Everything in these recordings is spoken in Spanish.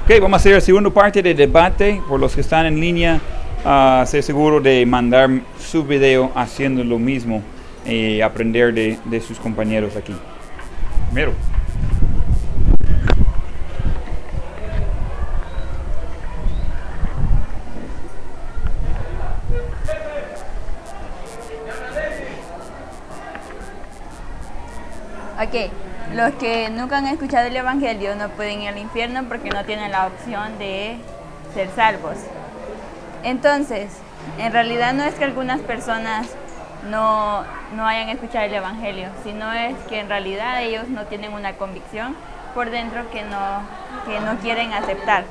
Ok, vamos a hacer la segunda parte del debate. Por los que están en línea, ser seguro de mandar su video haciendo lo mismo y aprender de sus compañeros aquí. Primero. Ok, los que nunca han escuchado el Evangelio no pueden ir al infierno porque no tienen la opción de ser salvos. Entonces, en realidad no es que algunas personas no hayan escuchado el Evangelio, sino es que en realidad ellos no tienen una convicción por dentro que no quieren aceptar.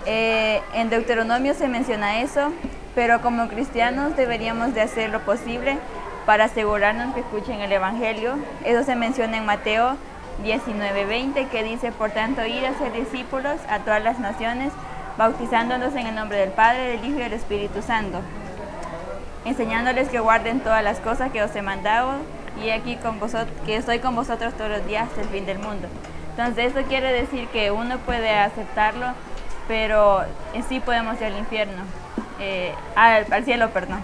En Deuteronomio se menciona eso, pero como cristianos deberíamos de hacer lo posible para asegurarnos que escuchen el Evangelio. Eso se menciona en Mateo 19:20, que dice: por tanto, id a ser discípulos a todas las naciones, bautizándolos en el nombre del Padre, del Hijo y del Espíritu Santo, enseñándoles que guarden todas las cosas que os he mandado, y aquí con vosotros, que estoy con vosotros todos los días hasta el fin del mundo. Entonces eso quiere decir que uno puede aceptarlo, pero en sí podemos ir al infierno, al cielo, perdón.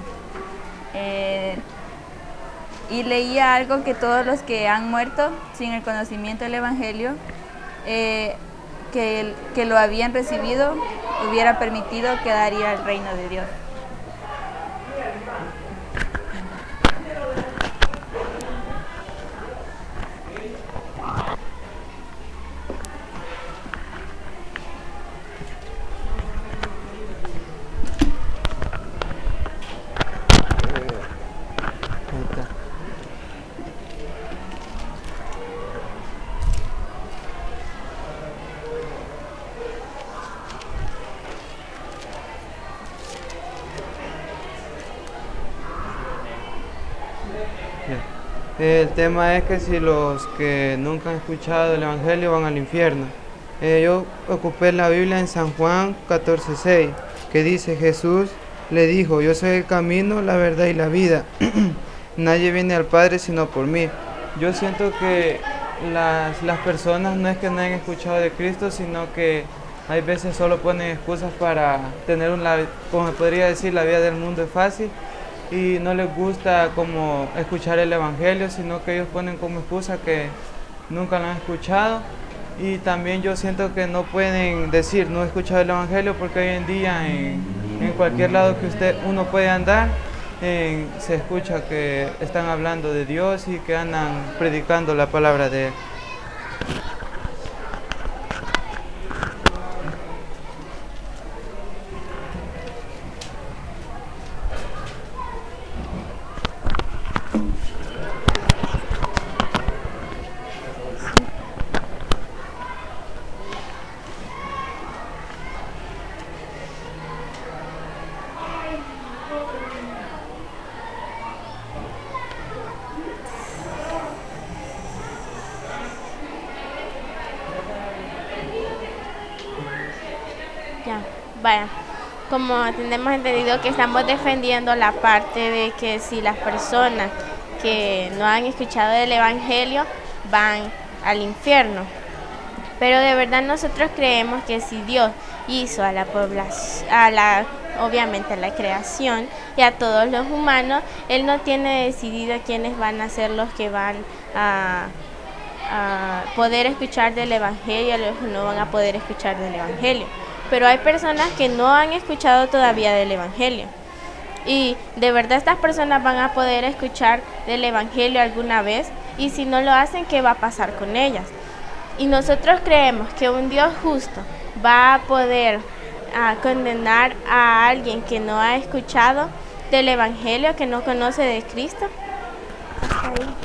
Y leía algo que todos los que han muerto sin el conocimiento del Evangelio, que lo habían recibido, hubiera permitido quedaría el reino de Dios. El tema es que si los que nunca han escuchado el Evangelio van al infierno. Yo ocupé la Biblia en San Juan 14:6, que dice: Jesús le dijo: yo soy el camino, la verdad y la vida. Nadie viene al Padre sino por mí. Yo siento que las personas no es que no hayan escuchado de Cristo, sino que hay veces solo ponen excusas para tener como podría decir, la vida del mundo es fácil, y no les gusta como escuchar el Evangelio, sino que ellos ponen como excusa que nunca lo han escuchado. Y también yo siento que no pueden decir no he escuchado el Evangelio, porque hoy en día en cualquier lado que uno puede andar, se escucha que están hablando de Dios y que andan predicando la palabra de Él. Ya, vaya, como tenemos entendido que estamos defendiendo la parte de que si las personas que no han escuchado del Evangelio van al infierno. Pero de verdad nosotros creemos que si Dios hizo a la población, obviamente a la creación y a todos los humanos, Él no tiene decidido quiénes van a ser los que van a poder escuchar del Evangelio y los que no van a poder escuchar del Evangelio. Pero hay personas que no han escuchado todavía del Evangelio. Y de verdad estas personas van a poder escuchar del Evangelio alguna vez, y si no lo hacen, ¿qué va a pasar con ellas? Y nosotros creemos que un Dios justo va a poder condenar a alguien que no ha escuchado del Evangelio, que no conoce de Cristo. Hasta ahí.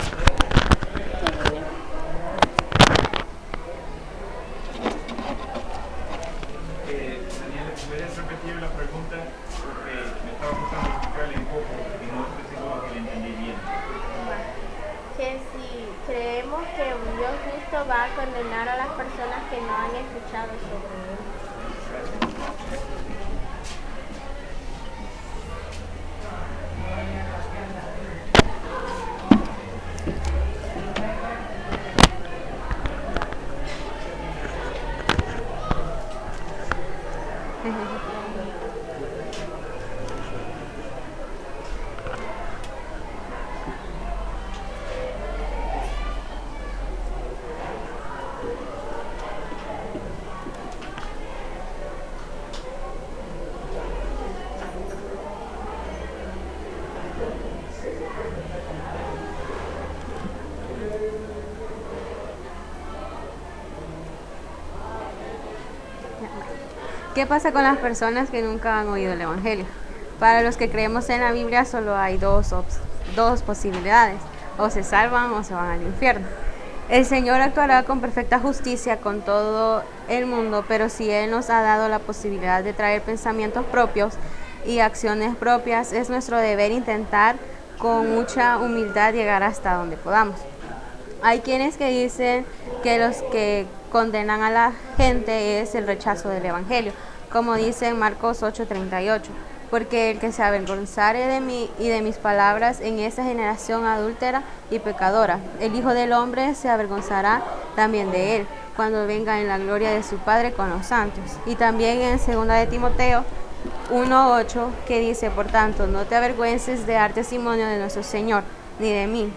Daniela, ¿puedes repetir la pregunta? Porque me estaba costando explicarle un poco y no estoy seguro que le entendí bien. Que si creemos que un Dios justo va a condenar a las personas que no han escuchado sobre Él. ¿Qué pasa con las personas que nunca han oído el Evangelio? Para los que creemos en la Biblia solo hay dos posibilidades: o se salvan o se van al infierno. El Señor actuará con perfecta justicia con todo el mundo, pero si Él nos ha dado la posibilidad de traer pensamientos propios y acciones propias, es nuestro deber intentar con mucha humildad llegar hasta donde podamos. Hay quienes que dicen que los que condenan a la gente es el rechazo del Evangelio, como dice en Marcos 8:38, porque el que se avergonzare de mí y de mis palabras en esta generación adúltera y pecadora, el Hijo del Hombre se avergonzará también de él, cuando venga en la gloria de su Padre con los santos. Y también en 2 de Timoteo 1:8, que dice: por tanto, no te avergüences de dar testimonio de nuestro Señor, ni de mí,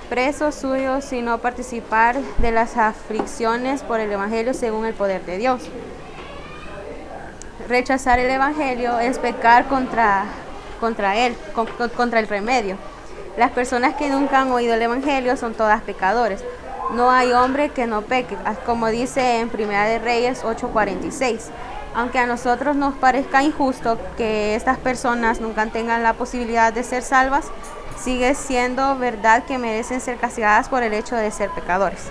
preso suyo, sino participar de las aflicciones por el Evangelio según el poder de Dios. Rechazar el Evangelio es pecar contra el remedio. Las personas que nunca han oído el Evangelio son todas pecadores. No hay hombre que no peque, como dice en 1 de Reyes 8:46. Aunque a nosotros nos parezca injusto que estas personas nunca tengan la posibilidad de ser salvas, sigue siendo verdad que merecen ser castigadas por el hecho de ser pecadores.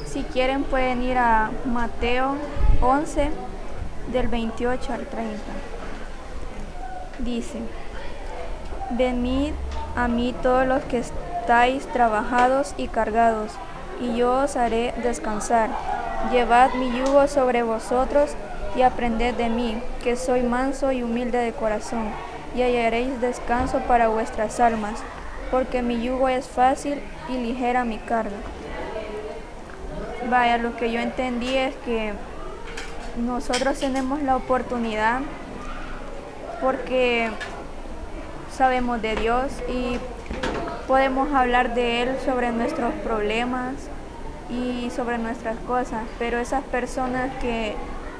Si quieren pueden ir a Mateo 11, del 28 al 30. Dice: venid a mí todos los que estáis trabajados y cargados, y yo os haré descansar. Llevad mi yugo sobre vosotros y aprended de mí, que soy manso y humilde de corazón, y hallaréis descanso para vuestras almas, porque mi yugo es fácil y ligera mi carga. Vaya, lo que yo entendí es que nosotros tenemos la oportunidad, porque sabemos de Dios y podemos hablar de Él sobre nuestros problemas y sobre nuestras cosas, pero esas personas que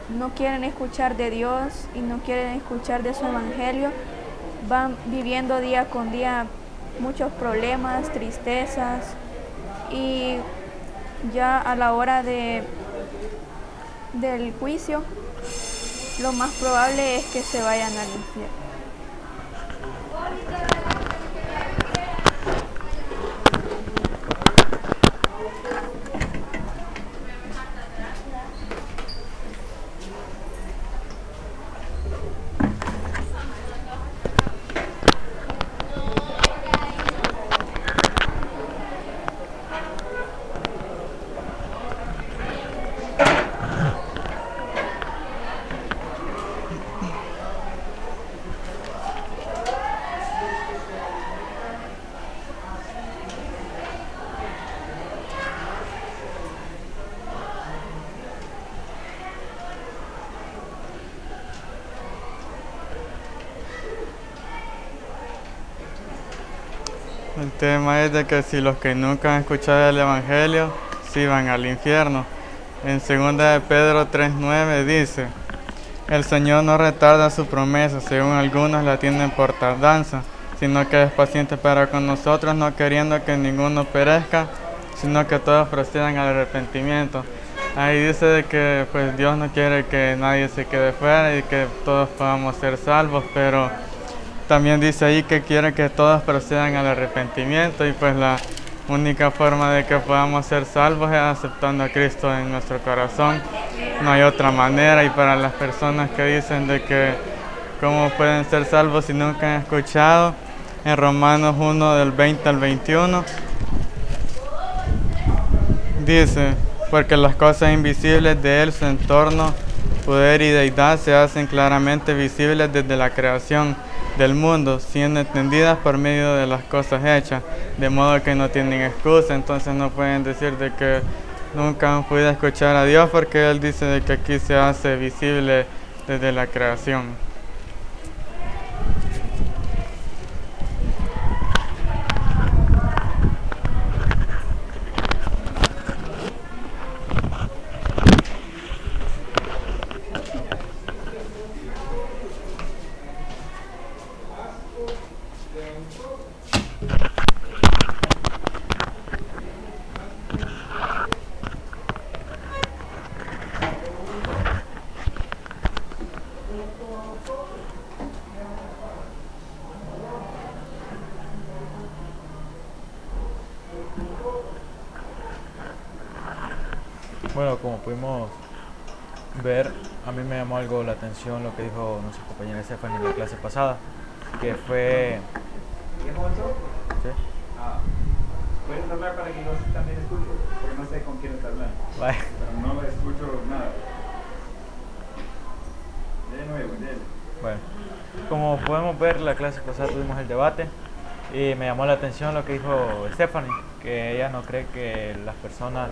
no quieren escuchar de Dios y no quieren escuchar de su Evangelio, van viviendo día con día muchos problemas, tristezas, y ya a la hora del juicio, lo más probable es que se vayan al infierno. El tema es de que si los que nunca han escuchado el Evangelio, sí van al infierno. En 2 de Pedro 3:9 dice: el Señor no retarda su promesa, según algunos la tienen por tardanza, sino que es paciente para con nosotros, no queriendo que ninguno perezca, sino que todos procedan al arrepentimiento. Ahí dice de que pues Dios no quiere que nadie se quede fuera y que todos podamos ser salvos, pero también dice ahí que quiere que todos procedan al arrepentimiento, y pues única forma de que podamos ser salvos es aceptando a Cristo en nuestro corazón. No hay otra manera. Y para las personas que dicen de que cómo pueden ser salvos si nunca han escuchado, en Romanos 1 del 20 al 21 dice: porque las cosas invisibles de Él, su entorno, poder y deidad, se hacen claramente visibles desde la creación del mundo, siendo entendidas por medio de las cosas hechas, de modo que no tienen excusa. Entonces no pueden decir de que nunca han podido escuchar a Dios, porque Él dice de que aquí se hace visible desde la creación. Bueno, como pudimos ver, a mí me llamó algo la atención lo que dijo nuestra compañera Stephanie en la clase pasada, que fue... ¿Sí? ¿Puedes hablar para que yo también escuche? Porque no sé con quién está hablando. Vale. Pero no escucho nada. De nuevo, dele. Bueno, como podemos ver, la clase pasada tuvimos el debate y me llamó la atención lo que dijo Stephanie, que ella no cree que las personas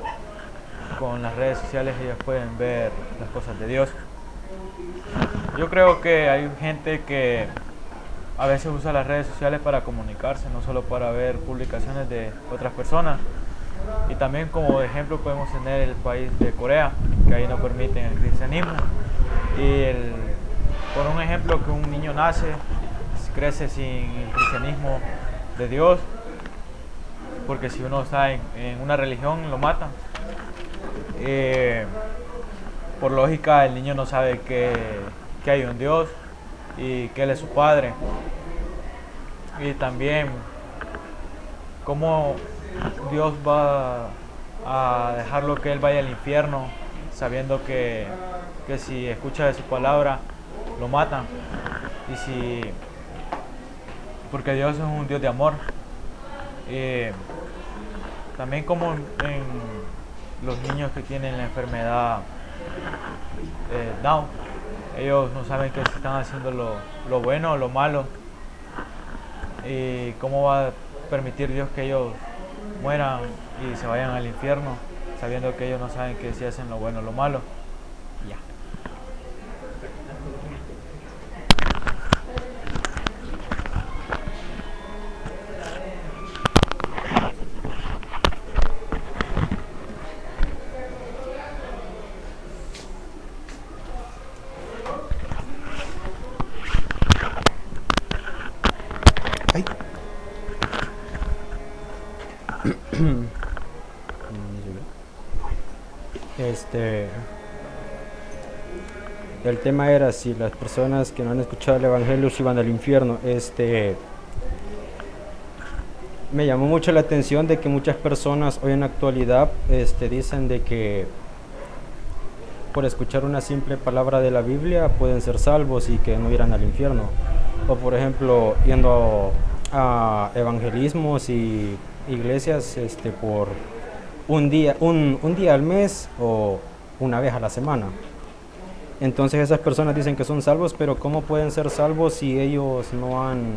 con las redes sociales ellas pueden ver las cosas de Dios. Yo creo que hay gente que a veces usa las redes sociales para comunicarse, no solo para ver publicaciones de otras personas. Y también como ejemplo podemos tener el país de Corea, que ahí no permiten el cristianismo. Y por un ejemplo, que un niño nace, crece sin el cristianismo de Dios, porque si uno está en una religión lo matan. Por lógica el niño no sabe que hay un Dios y que Él es su Padre. Y también cómo Dios va a dejarlo que Él vaya al infierno sabiendo que si escucha de su palabra lo matan. Porque Dios es un Dios de amor. También como en los niños que tienen la enfermedad Down, ellos no saben que si están haciendo lo bueno o lo malo, y cómo va a permitir Dios que ellos mueran y se vayan al infierno sabiendo que ellos no saben que si hacen lo bueno o lo malo. Ya. El tema era si las personas que no han escuchado el Evangelio se iban al infierno. Me llamó mucho la atención de que muchas personas hoy en la actualidad dicen de que por escuchar una simple palabra de la Biblia pueden ser salvos y que no irán al infierno. O por ejemplo, yendo a evangelismos y iglesias por un día al mes o una vez a la semana. Entonces esas personas dicen que son salvos, pero ¿cómo pueden ser salvos si ellos no han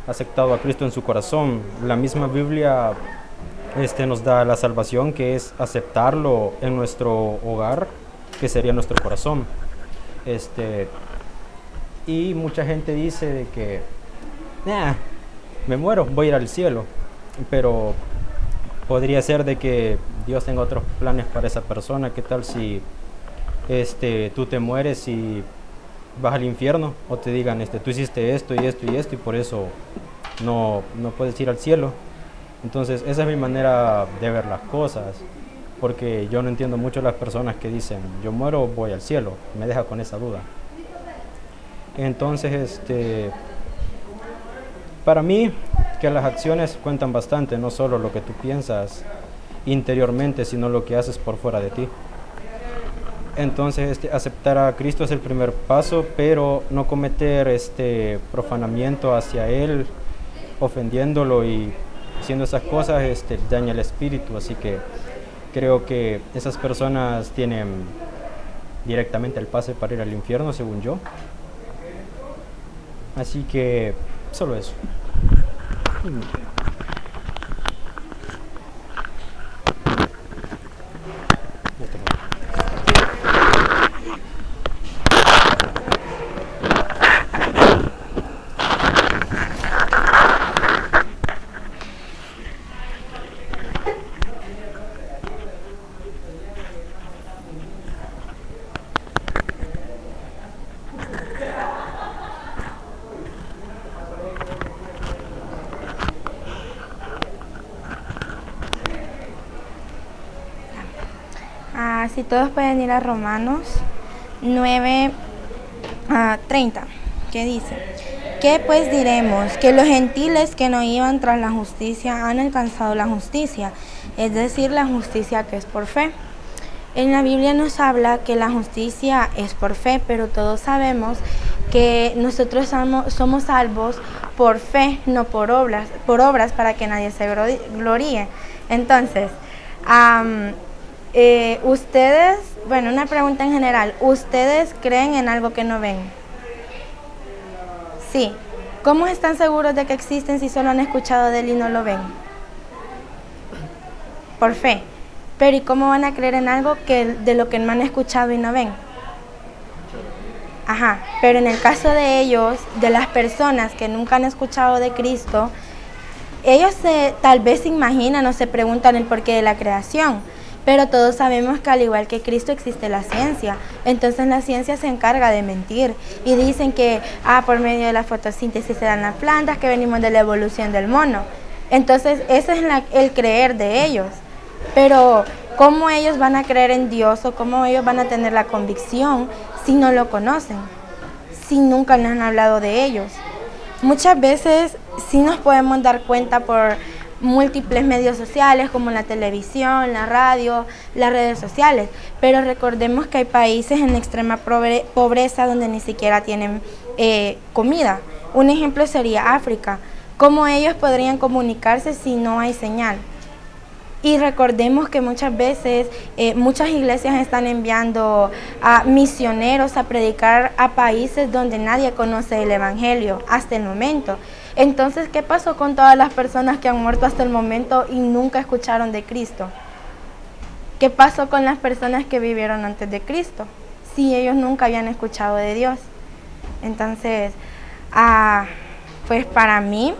aceptado a Cristo en su corazón? La misma Biblia nos da la salvación, que es aceptarlo en nuestro hogar, que sería nuestro corazón. Y mucha gente dice de que me muero, voy a ir al cielo, pero podría ser de que Dios tenga otros planes para esa persona. ¿Qué tal si tú te mueres y vas al infierno, o te digan tú hiciste esto y esto y esto y por eso no puedes ir al cielo? Entonces esa es mi manera de ver las cosas, porque yo no entiendo mucho las personas que dicen yo muero, voy al cielo. Me deja con esa duda. Entonces para mí que las acciones cuentan bastante, no solo lo que tú piensas interiormente, sino lo que haces por fuera de ti. Entonces, aceptar a Cristo es el primer paso, pero no cometer profanamiento hacia Él, ofendiéndolo y haciendo esas cosas daña el espíritu. Así que creo que esas personas tienen directamente el pase para ir al infierno, según yo. Así que solo eso. Si todos pueden ir a Romanos 9:30, que dice: ¿Qué pues diremos? Que los gentiles que no iban tras la justicia han alcanzado la justicia, es decir, la justicia que es por fe. En la Biblia nos habla que la justicia es por fe, pero todos sabemos que nosotros somos salvos por fe, no por obras para que nadie se gloríe. Entonces, ustedes, bueno, una pregunta en general, ¿ustedes creen en algo que no ven? Sí. ¿Cómo están seguros de que existen si solo han escuchado de él y no lo ven? Por fe. Pero ¿y cómo van a creer en algo de lo que no han escuchado y no ven? Ajá, pero en el caso de ellos, de las personas que nunca han escuchado de Cristo, ellos tal vez se imaginan o se preguntan el porqué de la creación. Pero todos sabemos que al igual que Cristo existe la ciencia. Entonces la ciencia se encarga de mentir. Y dicen que por medio de la fotosíntesis se dan las plantas, que venimos de la evolución del mono. Entonces ese es el creer de ellos. Pero ¿cómo ellos van a creer en Dios o cómo ellos van a tener la convicción si no lo conocen? Si nunca les han hablado de ellos. Muchas veces sí nos podemos dar cuenta por múltiples medios sociales como la televisión, la radio, las redes sociales, pero recordemos que hay países en extrema pobreza donde ni siquiera tienen comida. Un ejemplo sería África. ¿Cómo ellos podrían comunicarse si no hay señal? Y recordemos que muchas veces muchas iglesias están enviando a misioneros a predicar a países donde nadie conoce el Evangelio hasta el momento. Entonces, ¿qué pasó con todas las personas que han muerto hasta el momento y nunca escucharon de Cristo? ¿Qué pasó con las personas que vivieron antes de Cristo si ellos nunca habían escuchado de Dios? Entonces, pues para mí,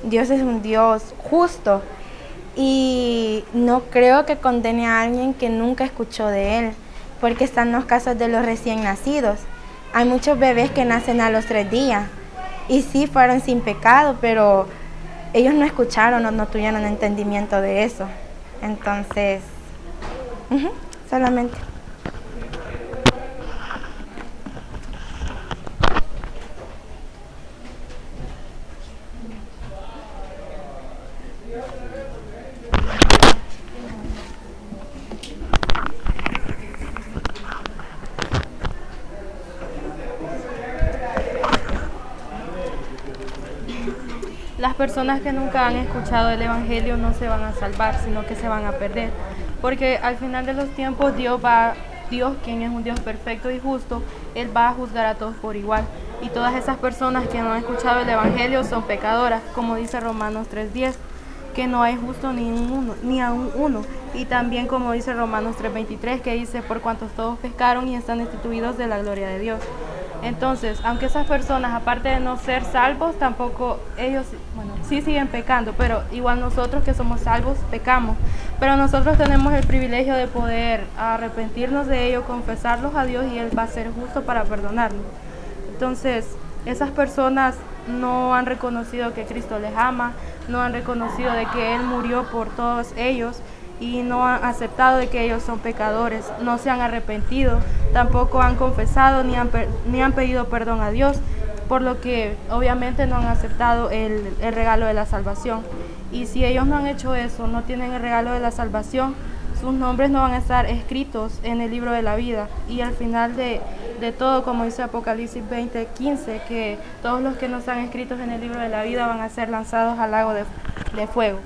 Dios es un Dios justo y no creo que condene a alguien que nunca escuchó de Él, porque están los casos de los recién nacidos. Hay muchos bebés que nacen a los 3 días. Y sí, fueron sin pecado, pero ellos no escucharon o no tuvieron entendimiento de eso. Entonces, solamente. Las personas que nunca han escuchado el Evangelio no se van a salvar, sino que se van a perder. Porque al final de los tiempos Dios, quien es un Dios perfecto y justo, Él va a juzgar a todos por igual. Y todas esas personas que no han escuchado el Evangelio son pecadoras, como dice Romanos 3:10, que no hay justo ni aún uno. Y también como dice Romanos 3:23, que dice, por cuantos todos pecaron y están destituidos de la gloria de Dios. Entonces, aunque esas personas, aparte de no ser salvos, tampoco ellos, sí siguen pecando, pero igual nosotros que somos salvos, pecamos. Pero nosotros tenemos el privilegio de poder arrepentirnos de ello, confesarlos a Dios y Él va a ser justo para perdonarnos. Entonces, esas personas no han reconocido que Cristo les ama, no han reconocido de que Él murió por todos ellos y no han aceptado de que ellos son pecadores, no se han arrepentido, tampoco han confesado ni han pedido perdón a Dios por lo que obviamente no han aceptado el regalo de la salvación. Y si ellos no han hecho eso, no tienen el regalo de la salvación, sus nombres no van a estar escritos en el libro de la vida. Y al final de todo, como dice Apocalipsis 20:15, que todos los que no están escritos en el libro de la vida van a ser lanzados al lago de fuego.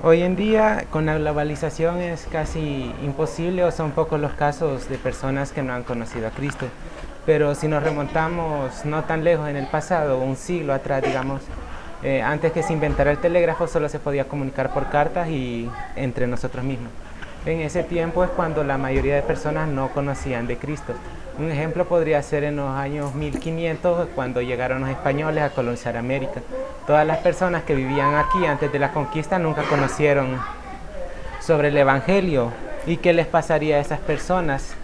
Hoy en día, con la globalización es casi imposible o son pocos los casos de personas que no han conocido a Cristo. Pero si nos remontamos no tan lejos en el pasado, un siglo atrás, digamos, antes que se inventara el telégrafo solo se podía comunicar por cartas y entre nosotros mismos. En ese tiempo es cuando la mayoría de personas no conocían de Cristo. Un ejemplo podría ser en los años 1500, cuando llegaron los españoles a colonizar América. Todas las personas que vivían aquí antes de la conquista nunca conocieron sobre el Evangelio. ¿Y qué les pasaría a esas personas?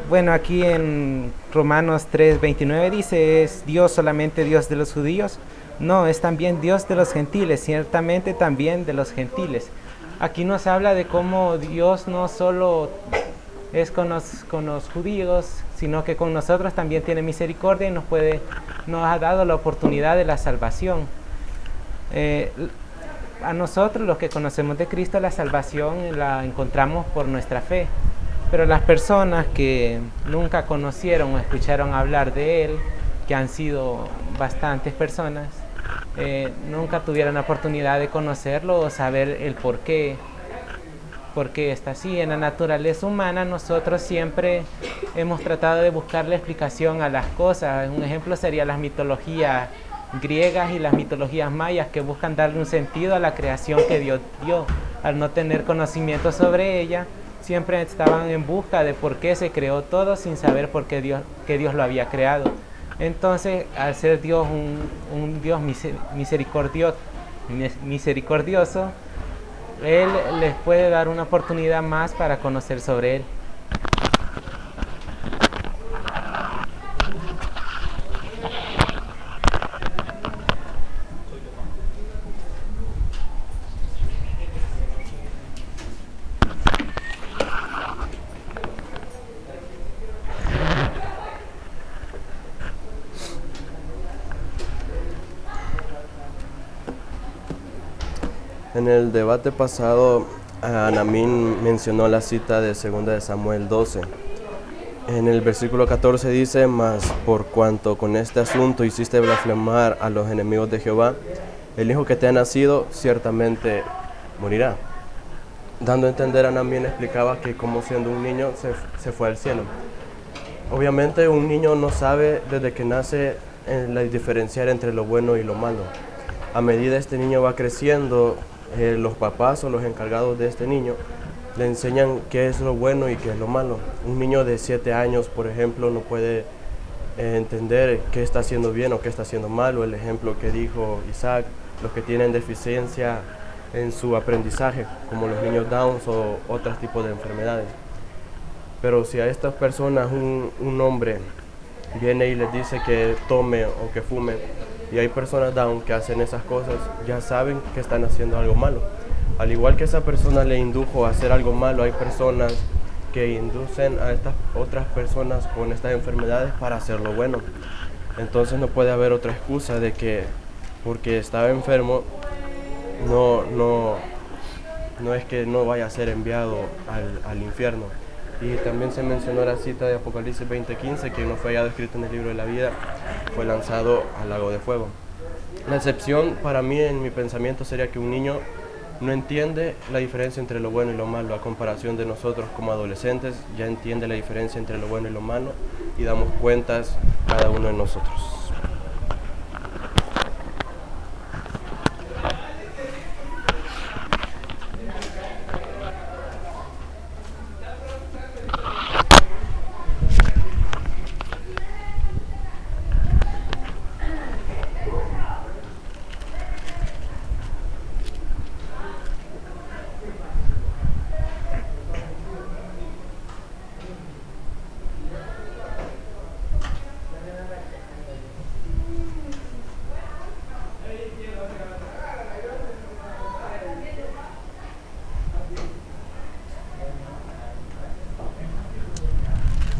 Bueno, aquí en Romanos 3:29 dice, ¿es Dios solamente Dios de los judíos? No, es también Dios de los gentiles, ciertamente también de los gentiles. Aquí nos habla de cómo Dios no solo es con los judíos, sino que con nosotros también tiene misericordia y nos ha dado la oportunidad de la salvación. A nosotros, los que conocemos de Cristo, la salvación la encontramos por nuestra fe. Pero las personas que nunca conocieron o escucharon hablar de Él, que han sido bastantes personas, nunca tuvieron la oportunidad de conocerlo o saber el por qué está así. En la naturaleza humana nosotros siempre hemos tratado de buscar la explicación a las cosas. Un ejemplo sería las mitologías griegas y las mitologías mayas, que buscan darle un sentido a la creación que Dios dio. Al no tener conocimiento sobre ella, siempre estaban en busca de por qué se creó todo sin saber por qué Dios lo había creado. Entonces, al ser Dios un Dios misericordioso, Él les puede dar una oportunidad más para conocer sobre Él. En el debate pasado, Anamín mencionó la cita de 2 de Samuel 12. En el versículo 14 dice, mas por cuanto con este asunto hiciste blasfemar a los enemigos de Jehová, el hijo que te ha nacido ciertamente morirá. Dando a entender, Anamín explicaba que como siendo un niño se fue al cielo. Obviamente un niño no sabe desde que nace diferenciar entre lo bueno y lo malo. A medida este niño va creciendo, los papás o los encargados de este niño le enseñan qué es lo bueno y qué es lo malo. Un niño de 7 años, por ejemplo, no puede entender qué está haciendo bien o qué está haciendo mal, o el ejemplo que dijo Isaac, los que tienen deficiencia en su aprendizaje, como los niños Down o otros tipos de enfermedades. Pero si a estas personas un hombre viene y les dice que tome o que fume, y hay personas Down que hacen esas cosas, ya saben que están haciendo algo malo. Al igual que esa persona le indujo a hacer algo malo, hay personas que inducen a estas otras personas con estas enfermedades para hacer lo bueno. Entonces no puede haber otra excusa de que porque estaba enfermo no es que no vaya a ser enviado al infierno. Y también se mencionó la cita de Apocalipsis 20:15, que no fue hallado escrito en el libro de la vida, fue lanzado al lago de fuego. La excepción para mí en mi pensamiento sería que un niño no entiende la diferencia entre lo bueno y lo malo, a comparación de nosotros como adolescentes, ya entiende la diferencia entre lo bueno y lo malo y damos cuentas cada uno de nosotros.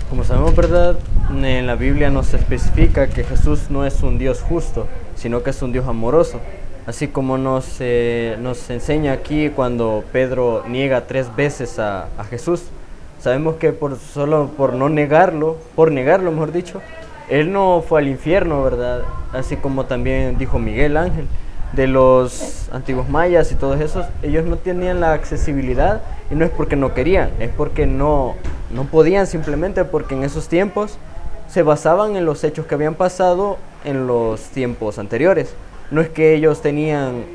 Como sabemos, ¿verdad? En la Biblia nos especifica que Jesús no es un Dios justo, sino que es un Dios amoroso. Así como nos enseña aquí cuando Pedro niega 3 veces a Jesús. Sabemos que solo por negarlo, mejor dicho, él no fue al infierno, ¿verdad? Así como también dijo Miguel Ángel, de los antiguos mayas y todos esos, ellos no tenían la accesibilidad, y no es porque no querían, es porque no podían, simplemente porque en esos tiempos se basaban en los hechos que habían pasado en los tiempos anteriores. No es que ellos tenían,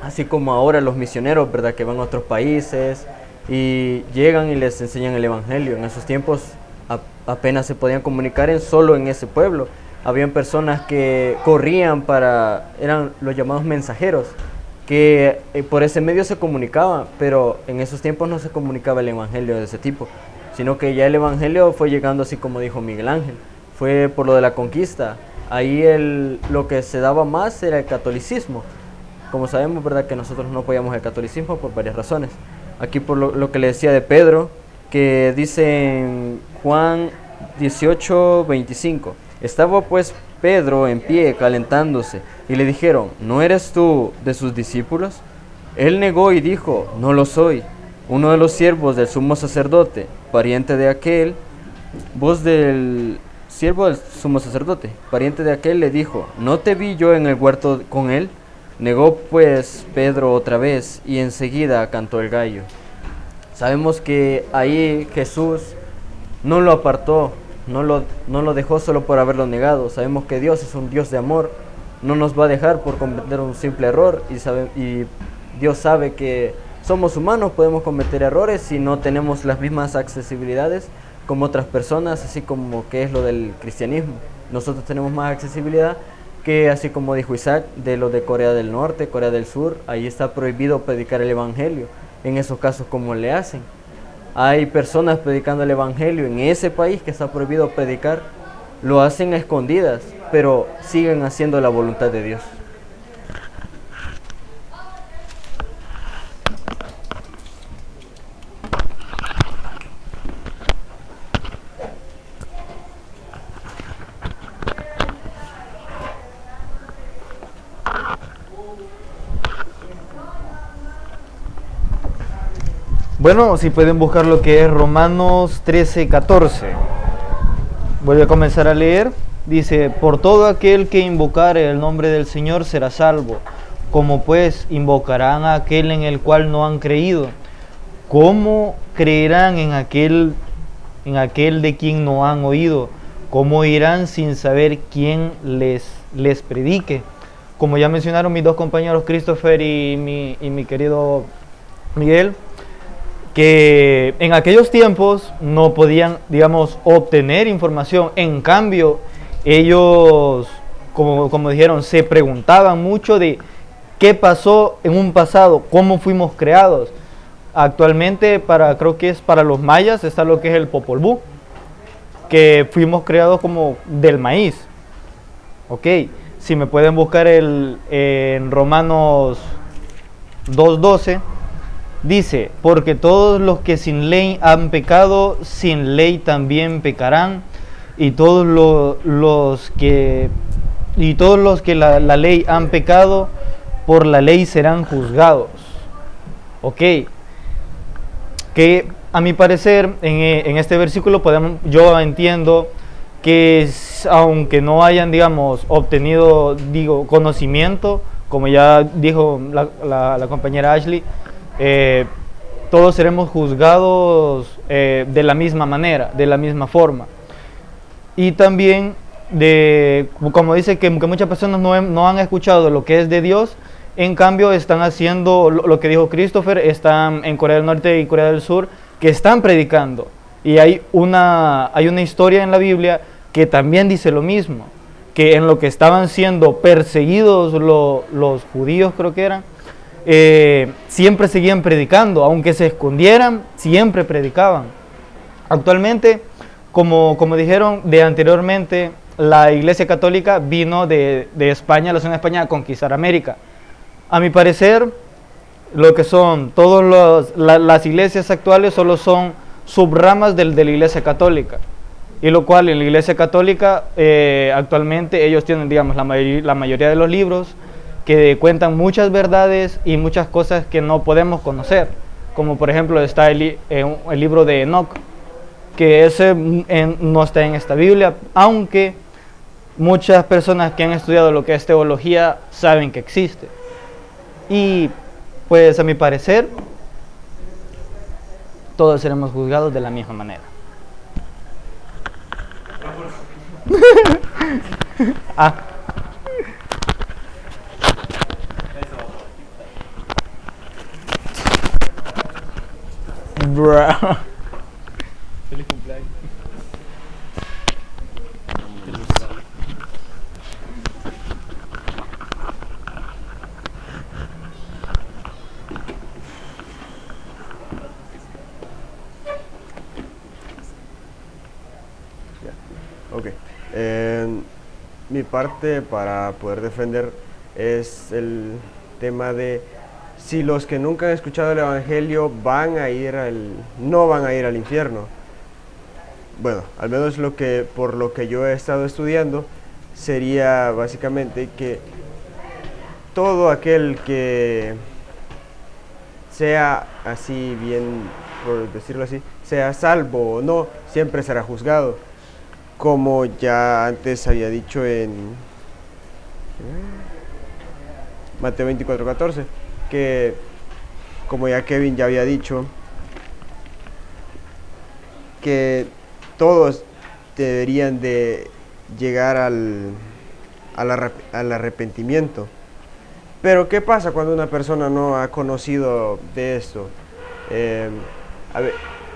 así como ahora los misioneros, ¿verdad?, que van a otros países y llegan y les enseñan el evangelio. En esos tiempos apenas se podían comunicar solo en ese pueblo. Habían personas que corrían eran los llamados mensajeros, que por ese medio se comunicaban, pero en esos tiempos no se comunicaba el evangelio de ese tipo, sino que ya el evangelio fue llegando, así como dijo Miguel Ángel, fue por lo de la conquista. Ahí lo que se daba más era el catolicismo. Como sabemos, ¿verdad?, que nosotros no apoyamos el catolicismo por varias razones. Aquí por lo que le decía de Pedro, que dice en Juan 18:25, estaba pues Pedro en pie calentándose, y le dijeron, ¿no eres tú de sus discípulos? Él negó y dijo, no lo soy. Uno de los siervos del sumo sacerdote, pariente de aquel, voz del siervo del sumo sacerdote, pariente de aquel, le dijo, ¿no te vi yo en el huerto con él? Negó pues Pedro otra vez, y enseguida cantó el gallo. Sabemos que ahí Jesús no lo apartó, no lo dejó solo por haberlo negado. Sabemos que Dios es un Dios de amor, no nos va a dejar por cometer un simple error, y Dios sabe que somos humanos, podemos cometer errores y no tenemos las mismas accesibilidades como otras personas, así como que es lo del cristianismo. Nosotros tenemos más accesibilidad que, así como dijo Isaac, de lo de Corea del Norte, Corea del Sur. Ahí está prohibido predicar el evangelio. En esos casos, ¿cómo le hacen? Hay personas predicando el evangelio en ese país que está prohibido predicar, lo hacen a escondidas, pero siguen haciendo la voluntad de Dios. Bueno, si pueden buscar lo que es Romanos 13:14. Voy a comenzar a leer. Dice, por todo aquel que invocare el nombre del Señor será salvo. ¿Cómo pues invocarán a aquel en el cual no han creído? ¿Cómo creerán en aquel de quien no han oído? ¿Cómo irán sin saber quién les predique? Como ya mencionaron mis dos compañeros, Christopher y mi querido Miguel, que en aquellos tiempos no podían, digamos, obtener información. En cambio, ellos, como dijeron, se preguntaban mucho de qué pasó en un pasado, cómo fuimos creados. Actualmente, creo que es para los mayas, está lo que es el Popol Vuh, que fuimos creados como del maíz. Ok, si me pueden buscar en Romanos 2:12, dice, porque todos los que sin ley han pecado, sin ley también pecarán, y todos los que la ley han pecado, por la ley serán juzgados. Ok, que a mi parecer en este versículo yo entiendo que aunque no hayan, digamos, obtenido, conocimiento, como ya dijo la compañera Ashley, todos seremos juzgados de la misma manera, de la misma forma. Y también, como dice que muchas personas no han escuchado lo que es de Dios, en cambio están haciendo lo que dijo Christopher, están en Corea del Norte y Corea del Sur, que están predicando. Y hay una historia en la Biblia que también dice lo mismo, que en lo que estaban siendo perseguidos los judíos, creo que eran, siempre seguían predicando, aunque se escondieran, siempre predicaban. Actualmente, como dijeron anteriormente, la Iglesia Católica vino de España, la zona de España, a conquistar América. A mi parecer, lo que son todas las iglesias actuales solo son subramas de la Iglesia Católica. y lo cual en la Iglesia Católica actualmente ellos tienen, digamos, la mayoría de los libros que cuentan muchas verdades y muchas cosas que no podemos conocer, como por ejemplo está el libro de Enoch, que ese no está en esta Biblia, aunque muchas personas que han estudiado lo que es teología saben que existe. Y pues a mi parecer todos seremos juzgados de la misma manera. Bro. Feliz cumpleaños. Ok. Mi parte para poder defender es el tema de si los que nunca han escuchado el Evangelio no van a ir al infierno. Bueno, al menos por lo que yo he estado estudiando, sería básicamente que todo aquel que sea así bien, por decirlo así, sea salvo o no, siempre será juzgado. Como ya antes había dicho en Mateo 24:14, que como ya Kevin ya había dicho, que todos deberían de llegar al arrepentimiento. Pero ¿qué pasa cuando una persona no ha conocido de esto?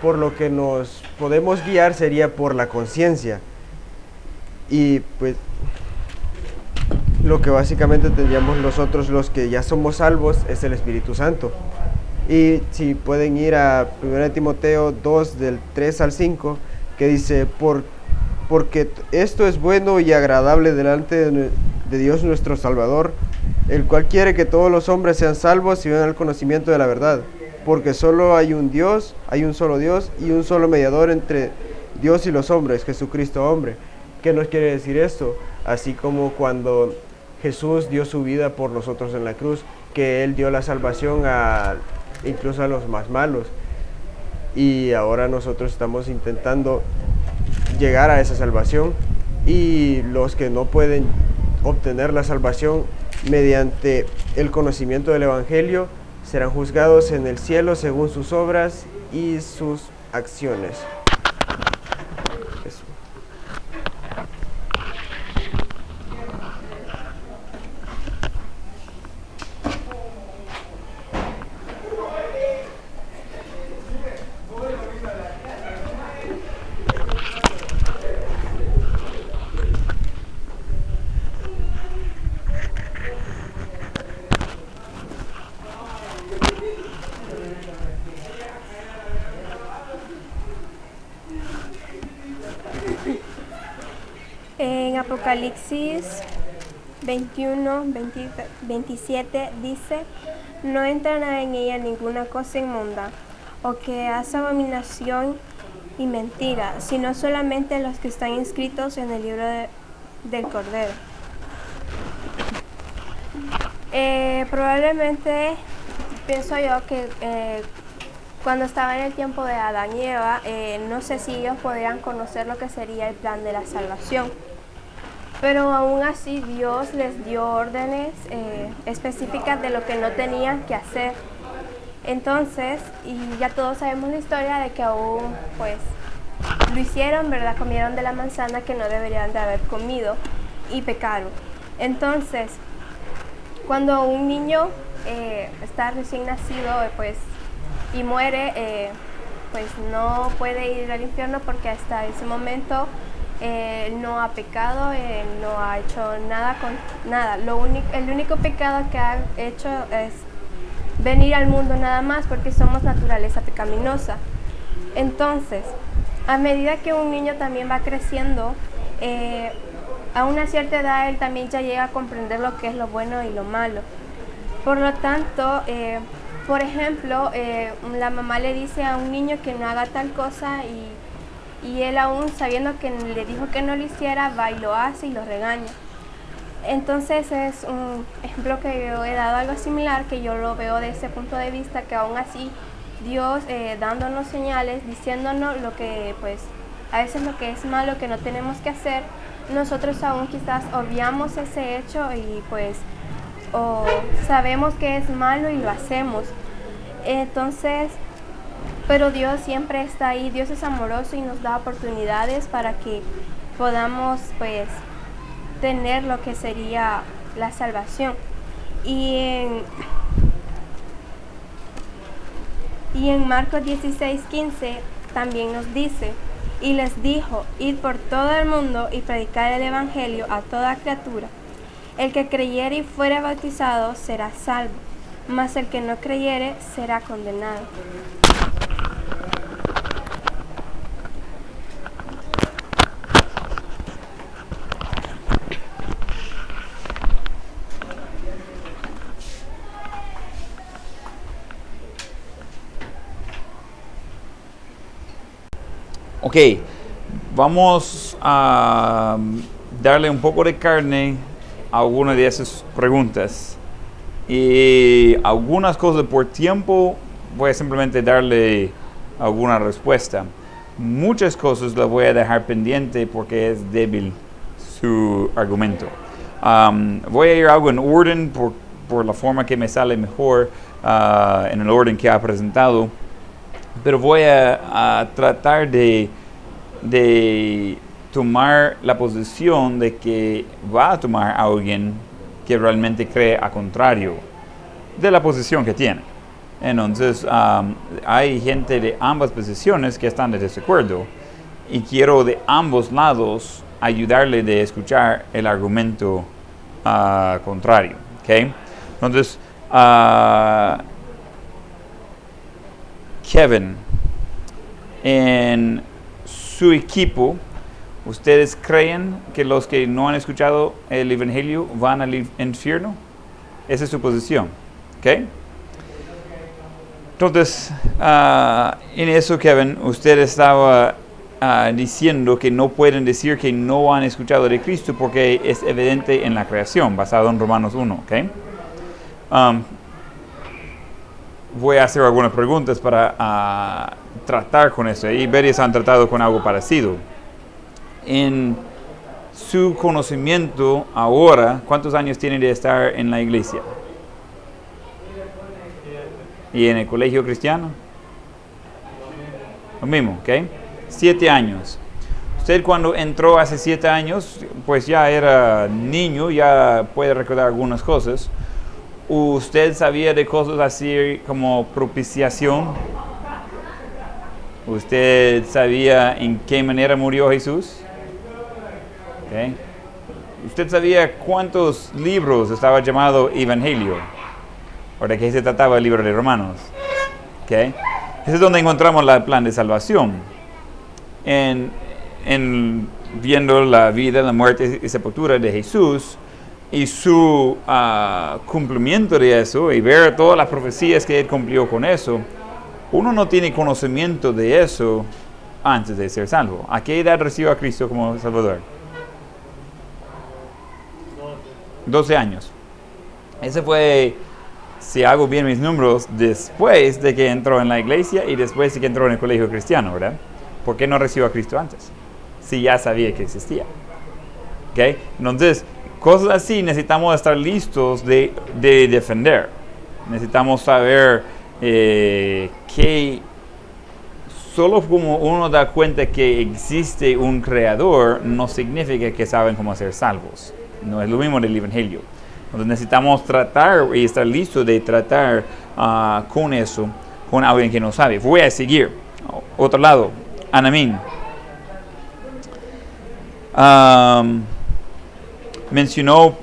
Por lo que nos podemos guiar sería por la conciencia. Y pues lo que básicamente tendríamos nosotros los que ya somos salvos es el Espíritu Santo. Y si pueden ir a 1 Timoteo 2 del 3 al 5, que dice, porque esto es bueno y agradable delante de Dios nuestro Salvador, el cual quiere que todos los hombres sean salvos y vengan al conocimiento de la verdad. Porque solo hay un Dios, hay un solo Dios y un solo mediador entre Dios y los hombres, Jesucristo hombre. ¿Qué nos quiere decir esto? Así como cuando Jesús dio su vida por nosotros en la cruz, que Él dio la salvación incluso a los más malos. Y ahora nosotros estamos intentando llegar a esa salvación, y los que no pueden obtener la salvación mediante el conocimiento del Evangelio serán juzgados en el cielo según sus obras y sus acciones. Eso. En Apocalipsis 21, 27 dice, no entrará en ella ninguna cosa inmunda, o que hace abominación y mentira, sino solamente los que están inscritos en el libro del Cordero. Probablemente pienso yo que cuando estaba en el tiempo de Adán y Eva, no sé si ellos podrían conocer lo que sería el plan de la salvación. Pero aún así Dios les dio órdenes específicas de lo que no tenían que hacer. Entonces, y ya todos sabemos la historia de que aún pues lo hicieron, ¿verdad? Comieron de la manzana que no deberían de haber comido y pecaron. Entonces, cuando un niño está recién nacido pues y muere, pues no puede ir al infierno porque hasta ese momento no ha pecado, no ha hecho nada con nada. El único pecado que ha hecho es venir al mundo nada más, porque somos naturaleza pecaminosa. Entonces, a medida que un niño también va creciendo, a una cierta edad él también ya llega a comprender lo que es lo bueno y lo malo. Por lo tanto, por ejemplo, la mamá le dice a un niño que no haga tal cosa y y él aún sabiendo que le dijo que no lo hiciera, va y lo hace y lo regaña. Entonces es un ejemplo que yo he dado algo similar, que yo lo veo de ese punto de vista, que aún así Dios dándonos señales, diciéndonos lo que pues a veces lo que es malo, que no tenemos que hacer, nosotros aún quizás obviamos ese hecho y pues o sabemos que es malo y lo hacemos. Entonces, pero Dios siempre está ahí, Dios es amoroso y nos da oportunidades para que podamos pues tener lo que sería la salvación. Y en Marcos 16:15 también nos dice: y les dijo, id por todo el mundo y predicad el evangelio a toda criatura. El que creyere y fuere bautizado será salvo, mas el que no creyere será condenado. Ok, vamos a darle un poco de carne a alguna de esas preguntas. Y algunas cosas por tiempo voy a simplemente darle alguna respuesta. Muchas cosas las voy a dejar pendiente porque es débil su argumento. Voy a ir algo en orden por la forma que me sale mejor, en el orden que ha presentado. Pero voy a tratar de tomar la posición de que va a tomar a alguien que realmente cree a contrario de la posición que tiene. Entonces, hay gente de ambas posiciones que están de desacuerdo y quiero de ambos lados ayudarle de escuchar el argumento contrario. ¿Okay? Entonces, Kevin, en su equipo, ¿ustedes creen que los que no han escuchado el Evangelio van al infierno? Esa es su posición. ¿Okay? Entonces, en eso, Kevin, usted estaba diciendo que no pueden decir que no han escuchado de Cristo porque es evidente en la creación, basado en Romanos 1. ¿Okay? Voy a hacer algunas preguntas para tratar con eso. Y varios han tratado con algo parecido. En su conocimiento ahora, ¿cuántos años tiene de estar en la iglesia? ¿Y en el colegio cristiano? Lo mismo, ¿ok? 7 años. Usted cuando entró hace 7 años, pues ya era niño, ya puede recordar algunas cosas. ¿Usted sabía de cosas así como propiciación? ¿Usted sabía en qué manera murió Jesús? ¿Okay? ¿Usted sabía cuántos libros estaba llamado Evangelio? ¿O de qué se trataba el libro de Romanos? ¿Okay? Ese es donde encontramos el plan de salvación. En viendo la vida, la muerte y sepultura de Jesús, y su cumplimiento de eso, y ver todas las profecías que él cumplió con eso, uno no tiene conocimiento de eso antes de ser salvo. ¿A qué edad recibió a Cristo como Salvador? 12 años. Ese fue, si hago bien mis números, después de que entró en la iglesia y después de que entró en el colegio cristiano, ¿verdad? ¿Por qué no recibió a Cristo antes? Si ya sabía que existía. ¿Okay? Entonces, cosas así necesitamos estar listos de defender. Necesitamos saber que solo como uno da cuenta que existe un creador, no significa que saben cómo ser salvos. No es lo mismo del Evangelio. Entonces necesitamos tratar y estar listos de tratar con eso, con alguien que no sabe. Voy a seguir. Otro lado, Anamín. Mencionó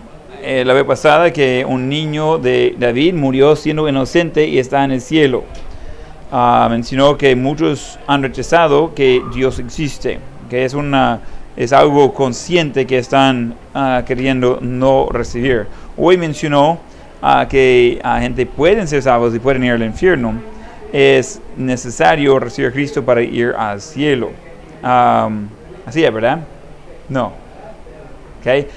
la vez pasada que un niño de David murió siendo inocente y está en el cielo. Mencionó que muchos han rechazado que Dios existe, que es algo consciente que están queriendo no recibir. Hoy mencionó que gente pueden ser salvos y pueden ir al infierno. Es necesario recibir a Cristo para ir al cielo. Así es, ¿verdad? No. Okay.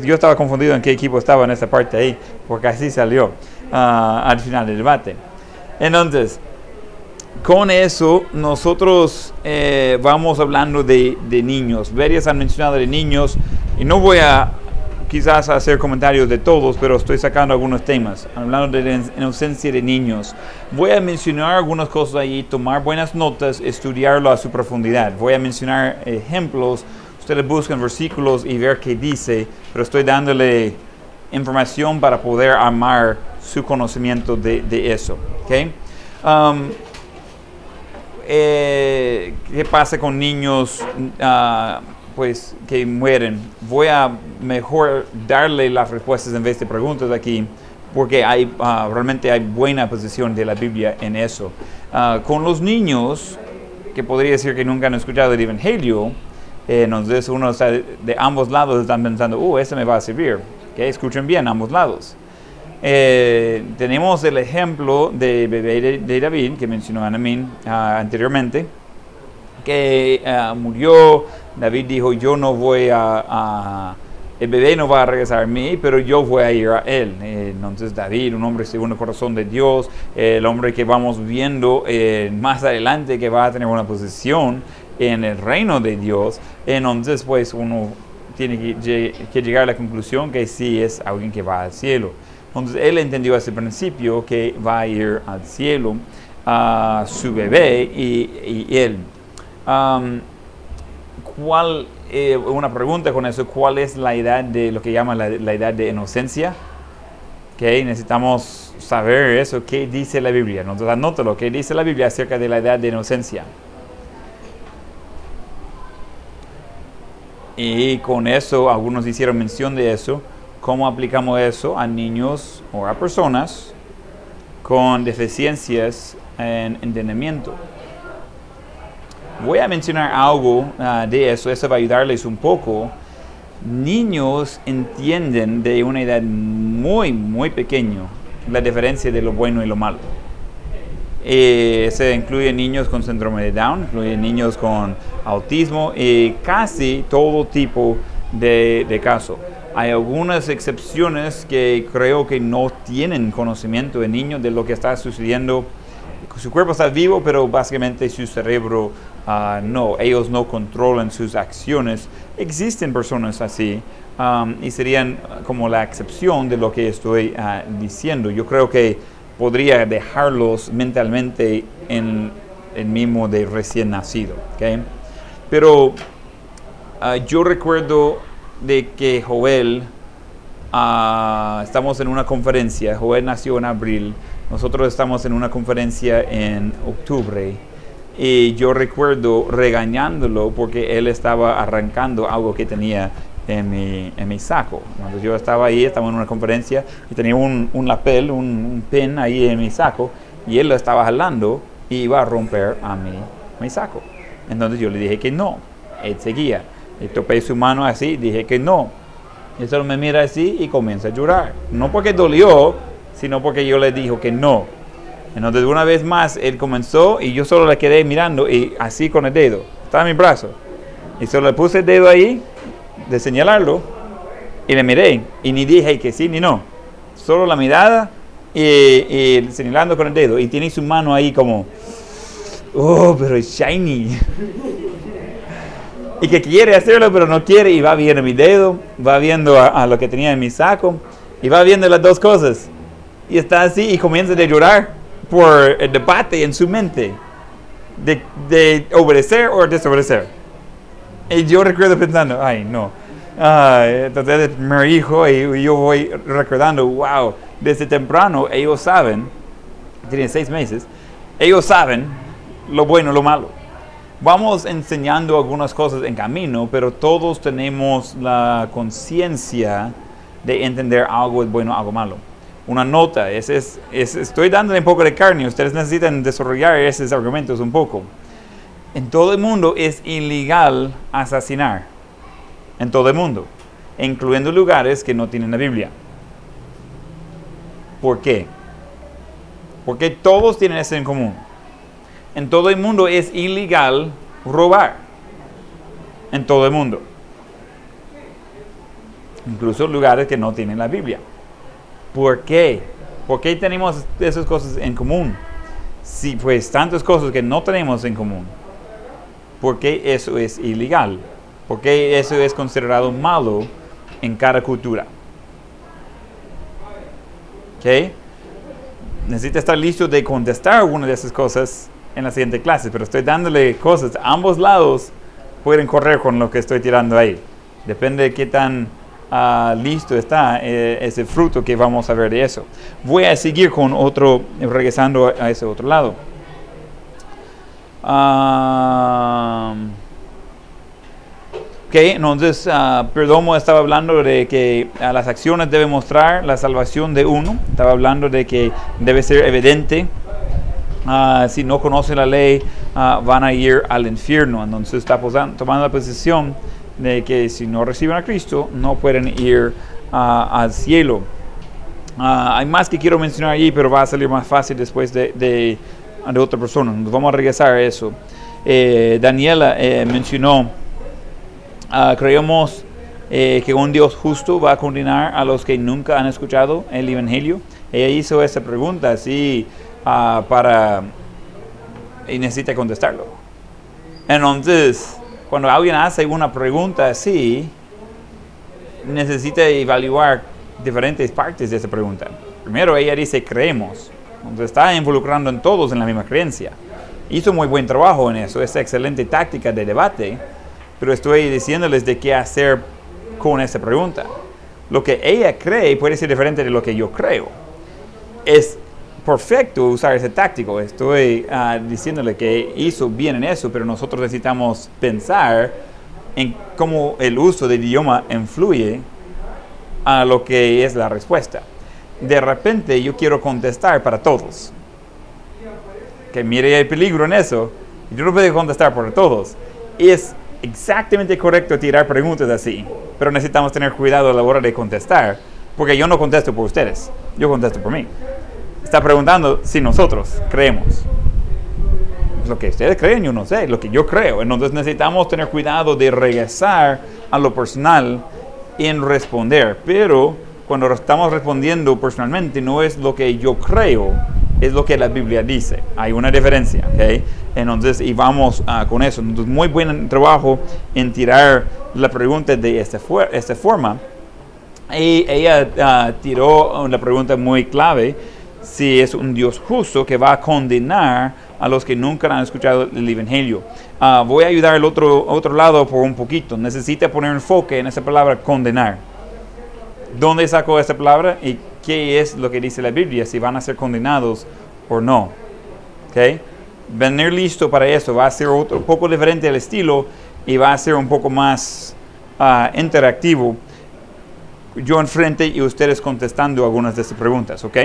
Yo estaba confundido en qué equipo estaba en esa parte ahí, porque así salió al final del debate. Entonces, con eso nosotros vamos hablando de niños. Varios han mencionado de niños y no voy a quizás hacer comentarios de todos, pero estoy sacando algunos temas, hablando de la inocencia de niños. Voy a mencionar algunas cosas ahí, tomar buenas notas, estudiarlo a su profundidad. Voy a mencionar ejemplos, ustedes buscan versículos y ver qué dice, pero estoy dándole información para poder armar su conocimiento de eso. ¿Okay? ¿Qué pasa con niños pues que mueren? Voy a mejor darle las respuestas en vez de preguntas aquí, porque realmente hay buena posición de la Biblia en eso. Con los niños, que podría decir que nunca han escuchado el Evangelio, entonces uno está de ambos lados están pensando, ese me va a servir. ¿Okay? Escuchen bien, ambos lados. Tenemos el ejemplo de bebé de David, que mencionó Anamín anteriormente, que murió. David dijo, yo no voy el bebé no va a regresar a mí, pero yo voy a ir a él. Entonces David, un hombre según el corazón de Dios, el hombre que vamos viendo más adelante que va a tener una posición en el reino de Dios. Entonces pues uno tiene que llegar a la conclusión que sí es alguien que va al cielo. Entonces él entendió ese principio que va a ir al cielo a su bebé y él. Una pregunta con eso, ¿cuál es la edad de lo que llaman la edad de inocencia? Okay, necesitamos saber eso, ¿qué dice la Biblia? Entonces anótalo, ¿qué dice la Biblia acerca de la edad de inocencia? Y con eso, algunos hicieron mención de eso. ¿Cómo aplicamos eso a niños o a personas con deficiencias en entendimiento? Voy a mencionar algo de eso va a ayudarles un poco. Niños entienden de una edad muy, muy pequeña la diferencia de lo bueno y lo malo. Se incluye niños con síndrome de Down, incluye niños con autismo y casi todo tipo de casos. Hay algunas excepciones que creo que no tienen conocimiento de niños de lo que está sucediendo. Su cuerpo está vivo, pero básicamente su cerebro no. Ellos no controlan sus acciones. Existen personas así y serían como la excepción de lo que estoy diciendo. Yo creo que podría dejarlos mentalmente en el mismo de recién nacido. ¿Okay? Pero yo recuerdo de que Joel, estamos en una conferencia. Joel nació en abril. Nosotros estamos en una conferencia en octubre y yo recuerdo regañándolo porque él estaba arrancando algo que tenía en mi saco. Entonces yo estaba ahí, estaba en una conferencia y tenía un lapel, un pen ahí en mi saco y él lo estaba jalando y iba a romper a mi saco. Entonces yo le dije que no. Él seguía. Le topé su mano así, dije que no. Él solo me mira así y comienza a llorar. No porque dolió, sino porque yo le dije que no. Entonces una vez más él comenzó y yo solo le quedé mirando y así con el dedo. Estaba en mi brazo. Y solo le puse el dedo ahí de señalarlo y le miré y ni dije que sí ni no. Solo la mirada y señalando con el dedo. Y tiene su mano ahí como, pero es shiny. Y que quiere hacerlo pero no quiere y va viendo mi dedo, va viendo a lo que tenía en mi saco y va viendo las dos cosas. Y está así y comienza a llorar por el debate en su mente de obedecer o desobedecer. Y yo recuerdo pensando, no. Entonces es mi hijo y yo voy recordando, wow, desde temprano ellos saben, tienen 6 meses, ellos saben lo bueno y lo malo. Vamos enseñando algunas cosas en camino, pero todos tenemos la conciencia de entender algo es bueno, algo malo. Una nota, estoy dándole un poco de carne, ustedes necesitan desarrollar esos argumentos un poco. En todo el mundo es ilegal asesinar, en todo el mundo, incluyendo lugares que no tienen la Biblia. ¿Por qué? Porque todos tienen eso en común. En todo el mundo es ilegal robar. en todo el mundo. Incluso lugares que no tienen la Biblia. ¿Por qué? ¿Por qué tenemos esas cosas en común? Sí, pues tantas cosas que no tenemos en común. ¿Por qué eso es ilegal? ¿Por qué eso es considerado malo en cada cultura? ¿Ok? Necesita estar listo de contestar alguna de esas cosas en la siguiente clase, pero estoy dándole cosas. Ambos lados pueden correr con lo que estoy tirando ahí. Depende de qué tan listo está ese fruto que vamos a ver de eso. Voy a seguir con otro, regresando a ese otro lado. Ok, entonces Perdomo estaba hablando de que las acciones deben mostrar la salvación de uno. Estaba hablando de que debe ser evidente. Si no conocen la ley, van a ir al infierno. Entonces está tomando la posición de que si no reciben a Cristo, no pueden ir al cielo. Hay más que quiero mencionar allí, pero va a salir más fácil después de otra persona. Nos vamos a regresar a eso. Daniela mencionó, creemos que un Dios justo va a condenar a los que nunca han escuchado el Evangelio. Ella hizo esa pregunta así y necesita contestarlo. Entonces, cuando alguien hace una pregunta así, necesita evaluar diferentes partes de esa pregunta. Primero, ella dice creemos. Entonces, está involucrando en todos en la misma creencia. Hizo muy buen trabajo en eso. Es excelente táctica de debate. Pero estoy diciéndoles de qué hacer con esa pregunta. Lo que ella cree puede ser diferente de lo que yo creo. Es perfecto usar ese táctico. Estoy diciéndole que hizo bien en eso, pero nosotros necesitamos pensar en cómo el uso del idioma influye a lo que es la respuesta. De repente yo quiero contestar para todos. Que mire el peligro en eso. Yo no puedo contestar para todos. Es exactamente correcto tirar preguntas así, pero necesitamos tener cuidado a la hora de contestar, porque yo no contesto por ustedes, yo contesto por mí. Está preguntando si nosotros creemos. Lo que ustedes creen, yo no sé, lo que yo creo. Entonces necesitamos tener cuidado de regresar a lo personal en responder. Pero cuando estamos respondiendo personalmente, no es lo que yo creo, es lo que la Biblia dice. Hay una diferencia, ¿ok? Entonces, y vamos con eso. Entonces, muy buen trabajo en tirar la pregunta de esta forma. Y ella tiró una pregunta muy clave. Si es un Dios justo que va a condenar a los que nunca han escuchado el Evangelio. Voy a ayudar al otro lado por un poquito. Necesita poner enfoque en esa palabra condenar. ¿Dónde sacó esa palabra? ¿Y qué es lo que dice la Biblia? Si van a ser condenados o no. ¿Okay? Venir listo para eso. Va a ser un poco diferente el estilo y va a ser un poco más interactivo. Yo enfrente y ustedes contestando algunas de estas preguntas. ¿Ok?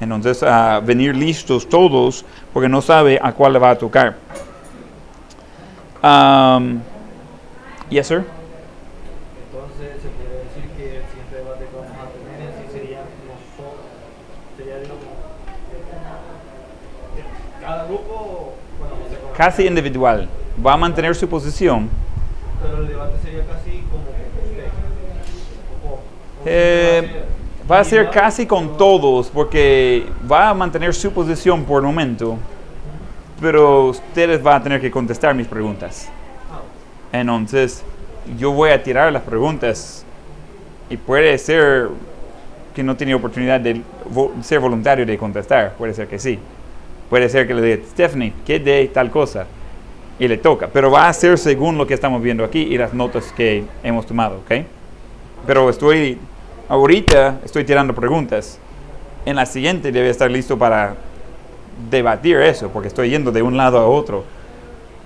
Entonces, venir listos todos, porque no sabe a cuál le va a tocar. Yes, sir. Entonces, se puede decir que el siguiente debate que vamos a tener en sí sería digamos, cada grupo, bueno, no sé cómo. Casi individual. Va a mantener su posición. Pero el debate sería casi como usted. Va a ser casi con todos, porque va a mantener su posición por el momento, pero ustedes van a tener que contestar mis preguntas. Entonces, yo voy a tirar las preguntas y puede ser que no tiene oportunidad de ser voluntario de contestar, puede ser que sí. Puede ser que le diga, Stephanie, ¿qué de tal cosa? Y le toca, pero va a ser según lo que estamos viendo aquí y las notas que hemos tomado, ¿ok? Pero ahorita estoy tirando preguntas. En la siguiente debe estar listo para debatir eso, porque estoy yendo de un lado a otro.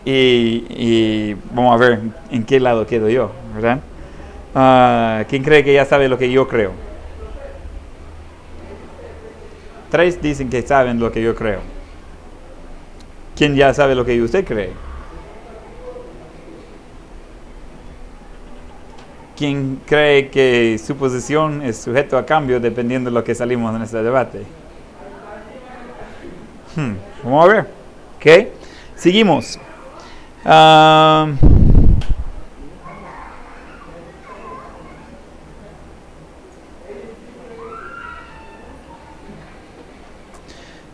Y vamos a ver en qué lado quedo yo, ¿verdad? ¿Quién cree que ya sabe lo que yo creo? 3 dicen que saben lo que yo creo. ¿Quién ya sabe lo que usted cree? ¿Quién cree que su posición es sujeto a cambio dependiendo de lo que salimos en este debate? Vamos a ver. ¿Ok? Seguimos.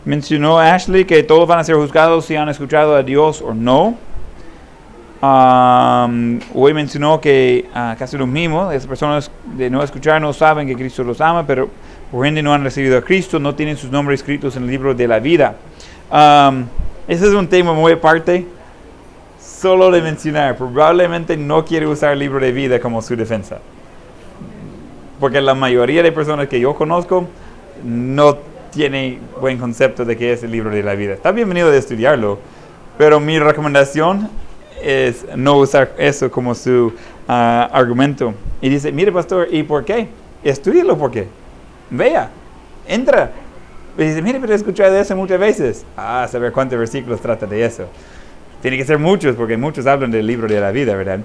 Mencionó Ashley que todos van a ser juzgados si han escuchado a Dios o no. Hoy mencionó que casi lo mismo, esas personas de no escuchar no saben que Cristo los ama, pero por ende no han recibido a Cristo, no tienen sus nombres escritos en el libro de la vida. Ese es un tema muy aparte, solo de mencionar. Probablemente no quiere usar el libro de vida como su defensa, porque la mayoría de personas que yo conozco no tiene buen concepto de qué es el libro de la vida. Está bienvenido de estudiarlo, pero mi recomendación es no usar eso como su argumento. Y dice, mire pastor, ¿y por qué? Estúdielo por qué. Vea, entra. Y dice, mire, pero he escuchado eso muchas veces. Saber cuántos versículos trata de eso. Tiene que ser muchos, porque muchos hablan del libro de la vida, ¿verdad?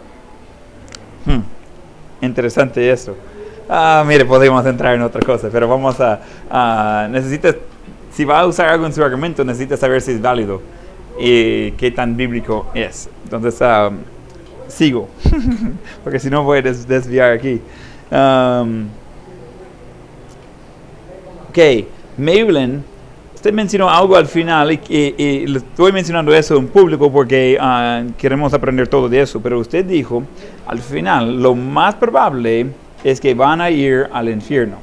Interesante eso. Mire, podemos entrar en otra cosa, pero vamos si va a usar algo en su argumento, necesita saber si es válido y qué tan bíblico es. Entonces, sigo, porque si no voy a desviar aquí. Ok, Maybelline, usted mencionó algo al final y le estoy mencionando eso en público porque queremos aprender todo de eso, pero usted dijo, al final, lo más probable es que van a ir al infierno.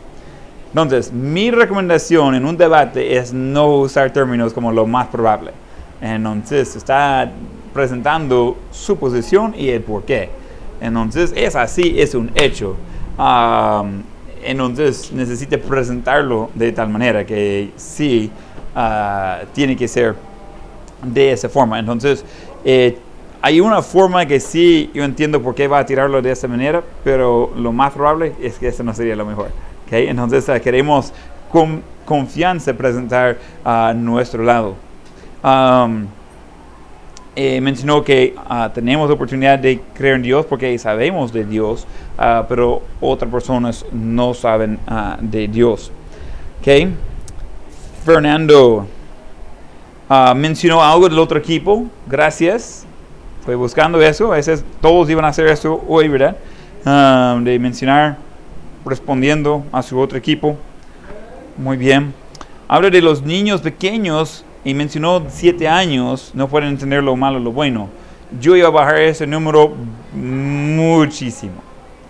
Entonces, mi recomendación en un debate es no usar términos como lo más probable. Entonces, está presentando su posición y el por qué. Entonces, es así, es un hecho. Entonces, necesita presentarlo de tal manera que sí tiene que ser de esa forma. Entonces, hay una forma que sí yo entiendo por qué va a tirarlo de esa manera, pero lo más probable es que eso no sería lo mejor. ¿Okay? Entonces queremos con confianza presentar nuestro lado. Mencionó que tenemos la oportunidad de creer en Dios porque sabemos de Dios, pero otras personas no saben de Dios. ¿Okay? Fernando mencionó algo del otro equipo. Gracias. Estoy buscando eso. A veces todos iban a hacer eso hoy, ¿verdad? De mencionar, respondiendo a su otro equipo. Muy bien. Habla de los niños pequeños y mencionó 7 años. No pueden entender lo malo o lo bueno. Yo iba a bajar ese número muchísimo.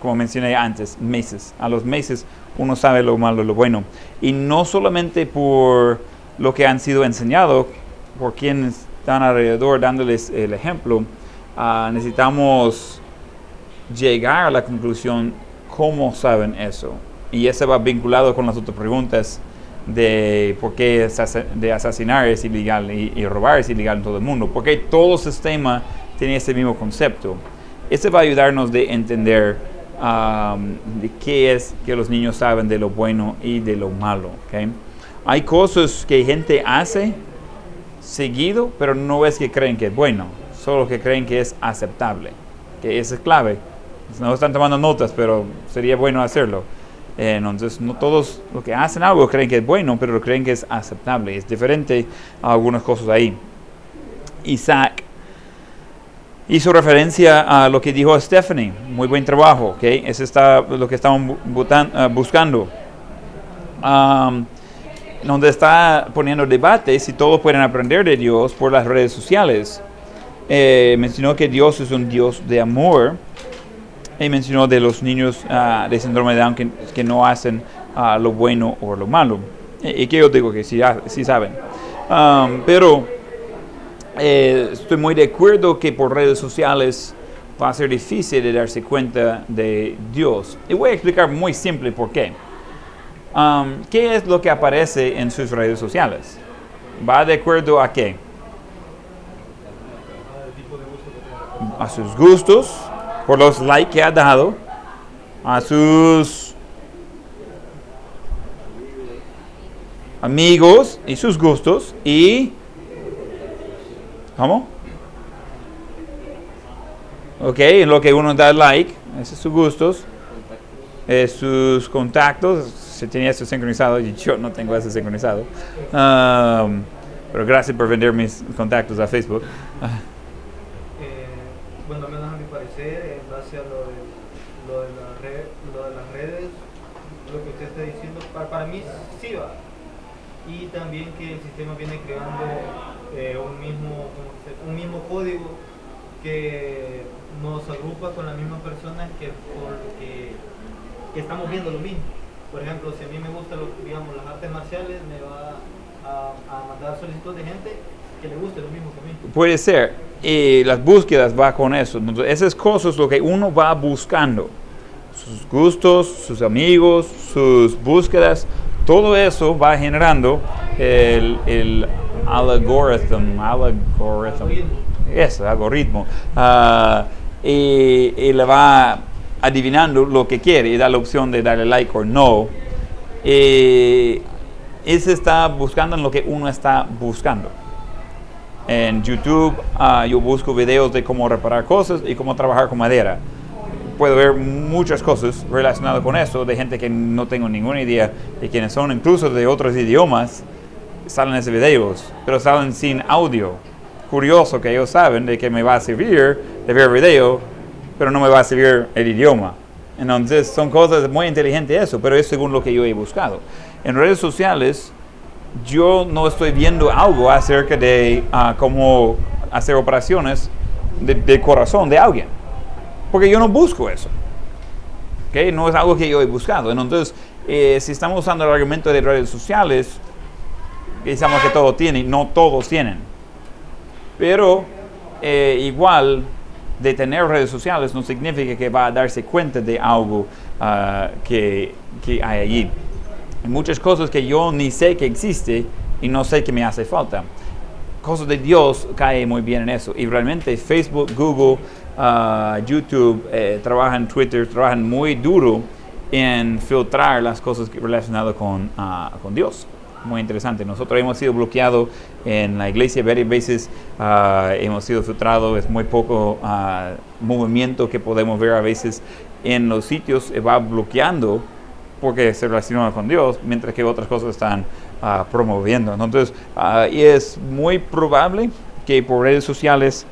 Como mencioné antes, meses. A los meses uno sabe lo malo o lo bueno. Y no solamente por lo que han sido enseñados, por quienes están alrededor dándoles el ejemplo. Necesitamos llegar a la conclusión cómo saben eso, y eso va vinculado con las otras preguntas de por qué de asesinar es ilegal y robar es ilegal en todo el mundo, porque todo sistema tiene ese mismo concepto. Eso va a ayudarnos de entender de qué es que los niños saben de lo bueno y de lo malo. ¿Okay? Hay cosas que gente hace seguido, pero no es que creen que es bueno, solo que creen que es aceptable, que eso es clave. No están tomando notas, pero sería bueno hacerlo. Entonces, no todos los que hacen algo creen que es bueno, pero creen que es aceptable. Es diferente a algunas cosas ahí. Isaac hizo referencia a lo que dijo Stephanie. Muy buen trabajo, ¿ok? Eso está lo que estamos buscando. Donde está poniendo debate si todos pueden aprender de Dios por las redes sociales. Mencionó que Dios es un Dios de amor. Y mencionó de los niños de síndrome de Down que no hacen lo bueno o lo malo. Y que yo digo que sí saben. Pero estoy muy de acuerdo que por redes sociales va a ser difícil de darse cuenta de Dios. Y voy a explicar muy simple por qué. ¿Qué es lo que aparece en sus redes sociales? ¿Va de acuerdo a qué? A sus gustos, por los likes que ha dado, a sus amigos y sus gustos, y ¿cómo? Ok, en lo que uno da like, esos son sus gustos, sus contactos. Se tenía eso sincronizado y yo no tengo eso sincronizado, pero gracias por vender mis contactos a Facebook. Bueno, menos a mi parecer, en base a lo de las redes, lo que usted está diciendo, para mí sí va. y también que el sistema viene creando un mismo código que nos agrupa con las mismas personas que estamos viendo lo mismo. Por ejemplo, si a mí me gustan las artes marciales, me va a mandar solicitud de gente que le guste lo mismo que a mí. Puede ser, y las búsquedas va con eso. Entonces, esas cosas lo que uno va buscando, sus gustos, sus amigos, sus búsquedas, todo eso va generando el algoritmo, y le va adivinando lo que quiere y da la opción de darle like o no. Ese está buscando en lo que uno está buscando. En YouTube yo busco videos de cómo reparar cosas y cómo trabajar con madera. Puedo ver muchas cosas relacionadas con eso de gente que no tengo ninguna idea de quiénes son, incluso de otros idiomas. Salen esos videos, pero salen sin audio. Curioso que ellos saben de que me va a servir de ver video, pero no me va a servir el idioma. Entonces son cosas muy inteligentes eso, pero es según lo que yo he buscado. En redes sociales yo no estoy viendo algo acerca de cómo hacer operaciones de corazón de alguien, porque yo no busco eso. ¿Okay? No es algo que yo he buscado. Entonces, si estamos usando el argumento de redes sociales, pensamos que todos tienen, no todos tienen. Pero igual de tener redes sociales no significa que va a darse cuenta de algo que hay allí. Hay muchas cosas que yo ni sé que existe y no sé que me hace falta. Cosas de Dios cae muy bien en eso. Y realmente Facebook, Google, YouTube, trabajan Twitter, trabajan muy duro en filtrar las cosas relacionadas con Dios. Muy interesante. Nosotros hemos sido bloqueados en la iglesia varias veces, hemos sido filtrados, es muy poco movimiento que podemos ver a veces en los sitios, va bloqueando porque se relaciona con Dios, mientras que otras cosas están promoviendo. Entonces, y es muy probable que por redes sociales,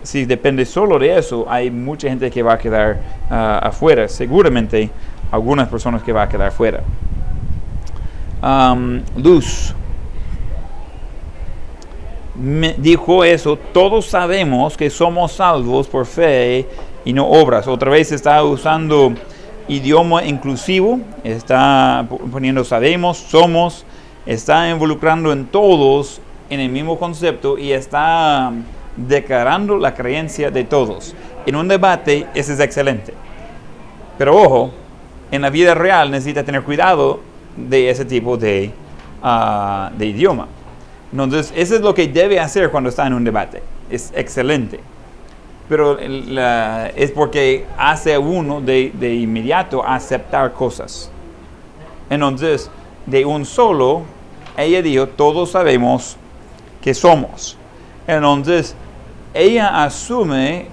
si depende solo de eso, hay mucha gente que va a quedar afuera. Seguramente algunas personas que va a quedar fuera. Luz me dijo eso: todos sabemos que somos salvos por fe y no obras. Otra vez está usando idioma inclusivo, está poniendo sabemos, somos, está involucrando en todos en el mismo concepto y está declarando la creencia de todos. En un debate eso es excelente, pero ojo, en la vida real necesita tener cuidado de ese tipo de idioma. Entonces, eso es lo que debe hacer cuando está en un debate. Es excelente. Pero es porque hace a uno de inmediato aceptar cosas. Entonces, de un solo, ella dijo, todos sabemos que somos. Entonces, ella asume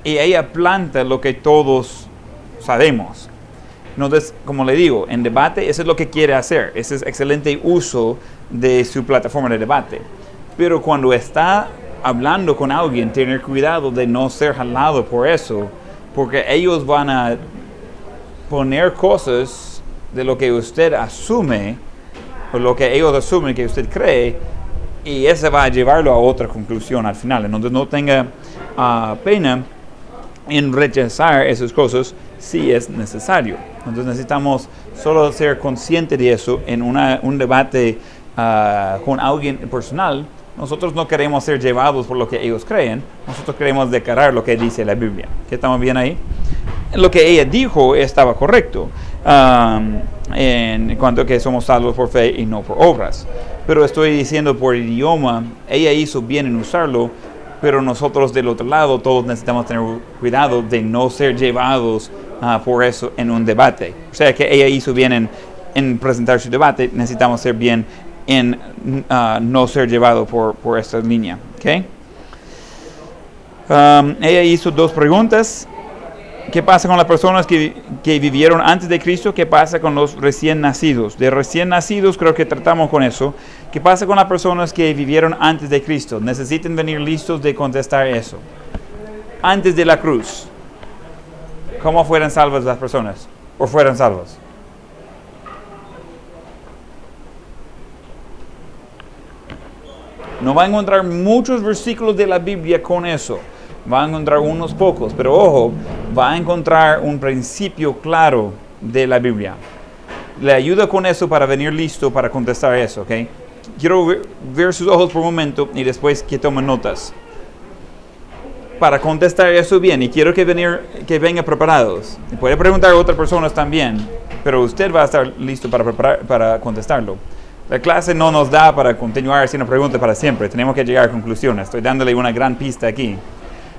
y ella planta lo que todos sabemos. Entonces, como le digo, en debate, eso es lo que quiere hacer. Ese es excelente uso de su plataforma de debate. Pero cuando está hablando con alguien, tener cuidado de no ser jalado por eso, porque ellos van a poner cosas de lo que usted asume, o lo que ellos asumen que usted cree, y eso va a llevarlo a otra conclusión al final. Entonces, no tenga pena en rechazar esas cosas si es necesario. Entonces necesitamos solo ser conscientes de eso en un debate con alguien personal. Nosotros no queremos ser llevados por lo que ellos creen, nosotros queremos declarar lo que dice la Biblia. ¿Que estamos bien ahí? Lo que ella dijo estaba correcto en cuanto a que somos salvos por fe y no por obras. Pero estoy diciendo por idioma, ella hizo bien en usarlo, pero nosotros del otro lado todos necesitamos tener cuidado de no ser llevados por eso en un debate. O sea que ella hizo bien en presentar su debate, necesitamos ser bien en no ser llevado por esta línea. ¿Okay? Ella hizo dos preguntas. ¿Qué pasa con las personas que vivieron antes de Cristo? ¿Qué pasa con los recién nacidos? De recién nacidos creo que tratamos con eso. ¿Qué pasa con las personas que vivieron antes de Cristo? Necesitan venir listos de contestar eso. Antes de la cruz, ¿cómo fueron salvas las personas? ¿O fueron salvos? No va a encontrar muchos versículos de la Biblia con eso. Va a encontrar unos pocos, pero ojo, va a encontrar un principio claro de la Biblia. Le ayuda con eso para venir listo para contestar eso, ¿ok? Quiero ver sus ojos por un momento y después que tomen notas. Para contestar eso bien, y quiero que vengan preparados. Puede preguntar a otras personas también, pero usted va a estar listo para contestarlo. La clase no nos da para continuar haciendo preguntas para siempre. Tenemos que llegar a conclusiones. Estoy dándole una gran pista aquí.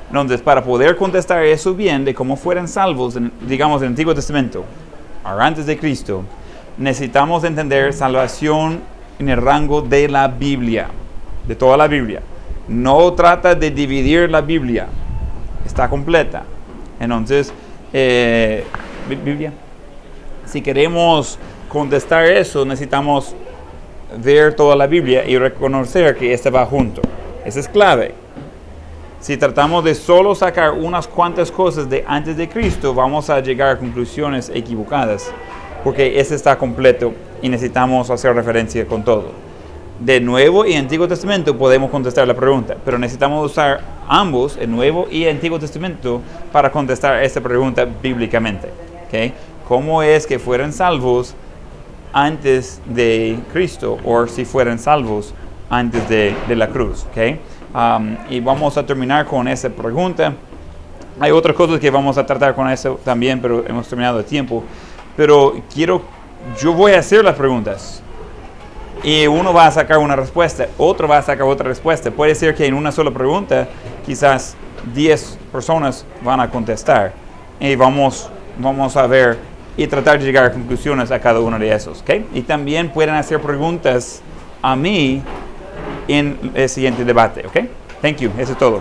Entonces, para poder contestar eso bien de cómo fueran salvos, digamos, en el Antiguo Testamento, antes de Cristo, necesitamos entender salvación en el rango de la Biblia, de toda la Biblia. No trata de dividir la Biblia, está completa. Entonces, Biblia, si queremos contestar eso, necesitamos ver toda la Biblia y reconocer que esta va junto. Esa es clave. Si tratamos de solo sacar unas cuantas cosas de antes de Cristo, vamos a llegar a conclusiones equivocadas, porque ese está completo y necesitamos hacer referencia con todo. De Nuevo y Antiguo Testamento podemos contestar la pregunta, pero necesitamos usar ambos, el Nuevo y el Antiguo Testamento, para contestar esta pregunta bíblicamente. ¿Okay? ¿Cómo es que fueran salvos antes de Cristo, o si fueran salvos antes de la cruz? ¿Okay? Y vamos a terminar con esa pregunta. Hay otras cosas que vamos a tratar con eso también, pero hemos terminado el tiempo. Pero yo voy a hacer las preguntas. Y uno va a sacar una respuesta, otro va a sacar otra respuesta. Puede ser que en una sola pregunta, quizás 10 personas van a contestar. Y vamos a ver y tratar de llegar a conclusiones a cada uno de esos. ¿Okay? Y también pueden hacer preguntas a mí en el siguiente debate. ¿Okay? Thank you. Eso es todo.